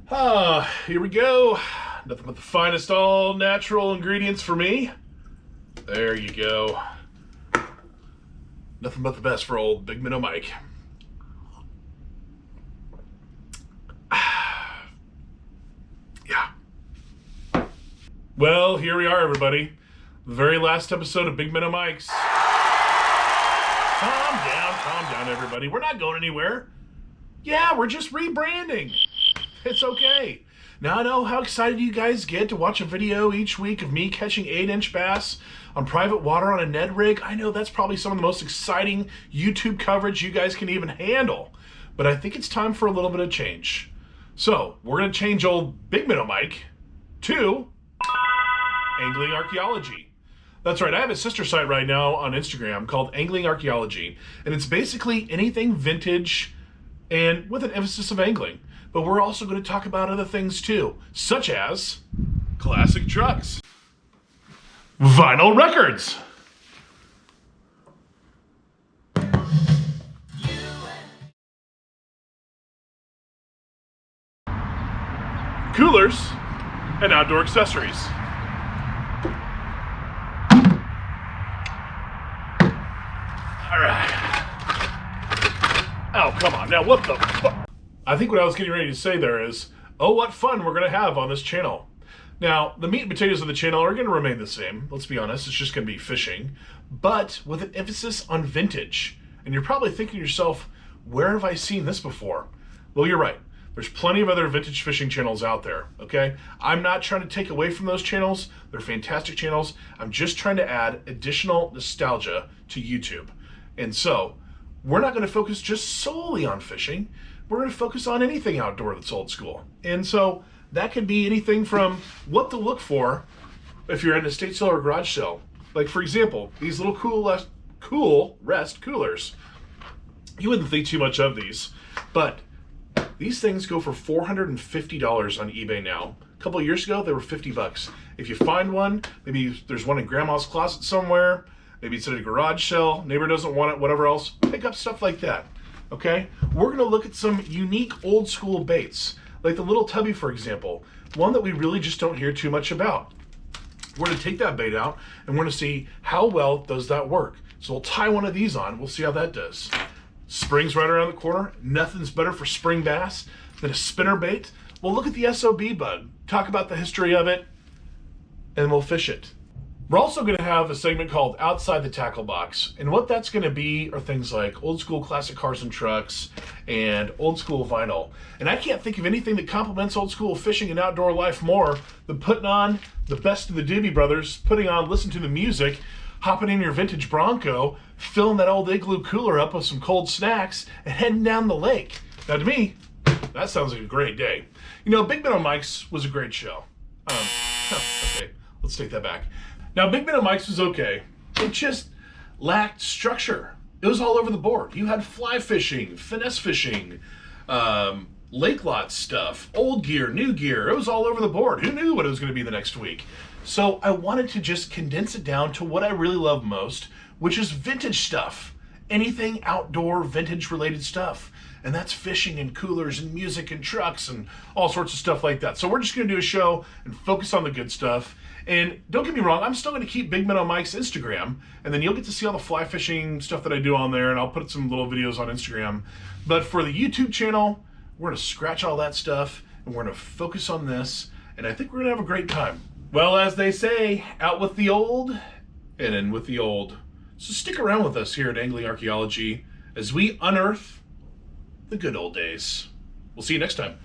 Here we go. Nothing but the finest all natural ingredients for me. There you go. Nothing but the best for old Big Minnow Mike. Yeah. Well, here we are, everybody. The very last episode of Big Minnow Mike's. Calm down, everybody. We're not going anywhere. Yeah, we're just rebranding. It's okay. Now I know how excited you guys get to watch a video each week of me catching 8-inch bass on private water on a Ned rig. I know that's probably some of the most exciting YouTube coverage you guys can even handle. But I think it's time for a little bit of change. So we're going to change old Big Minnow Mike to Angling Archaeology. That's right, I have a sister site right now on Instagram called Angling Archaeology. And it's basically anything vintage and with an emphasis of angling. But we're also going to talk about other things too, such as classic trucks, vinyl records, coolers, and outdoor accessories. All right. Oh, come on. Now, what the fuck? I think what I was getting ready to say there is, oh, what fun we're going to have on this channel. Now, the meat and potatoes of the channel are going to remain the same. Let's be honest, it's just going to be fishing, but with an emphasis on vintage. And you're probably thinking to yourself, where have I seen this before? Well, you're right. There's plenty of other vintage fishing channels out there, okay? I'm not trying to take away from those channels. They're fantastic channels. I'm just trying to add additional nostalgia to YouTube. And so, we're not going to focus just solely on fishing. We're going to focus on anything outdoor that's old school. And so that could be anything from what to look for if you're in a estate sale or garage sale. Like, for example, these little cool rest coolers. You wouldn't think too much of these, but these things go for $450 on eBay now. A couple of years ago, they were 50 bucks. If you find one, maybe there's one in grandma's closet somewhere, maybe it's at a garage sale, neighbor doesn't want it, whatever else, pick up stuff like that. Okay, we're going to look at some unique old school baits, like the little tubby, for example, one that we really just don't hear too much about. We're going to take that bait out and we're going to see how well does that work. So we'll tie one of these on, we'll see how that does. Spring's right around the corner. Nothing's better for spring bass than a spinner bait. We'll look at the SOB bug, talk about the history of it, and we'll fish it. We're also going to have a segment called Outside the Tackle Box, and what that's going to be are things like old school classic cars and trucks and old school vinyl. And I can't think of anything that complements old school fishing and outdoor life more than putting on the best of the Doobie Brothers, putting on Listen to the Music, hopping in your vintage Bronco, filling that old igloo cooler up with some cold snacks, and heading down the lake. Now to me, that sounds like a great day. You know, Big Minnow Mike's was a great show. Okay, let's take that back. Now, Big Minnow Mike's was okay. It just lacked structure. It was all over the board. You had fly fishing, finesse fishing, lake lot stuff, old gear, new gear. It was all over the board. Who knew what it was going to be the next week? So I wanted to just condense it down to what I really love most, which is vintage stuff. Anything outdoor vintage related stuff. And that's fishing and coolers and music and trucks and all sorts of stuff like that. So we're just going to do a show and focus on the good stuff. And don't get me wrong, I'm still going to keep Big Minnow Mike's Instagram, and then you'll get to see all the fly fishing stuff that I do on there, and I'll put some little videos on Instagram. But for the YouTube channel, we're going to scratch all that stuff, and we're going to focus on this, and I think we're going to have a great time. Well, as they say, out with the old, and in with the old. So stick around with us here at Angling Archaeology as we unearth the good old days. We'll see you next time.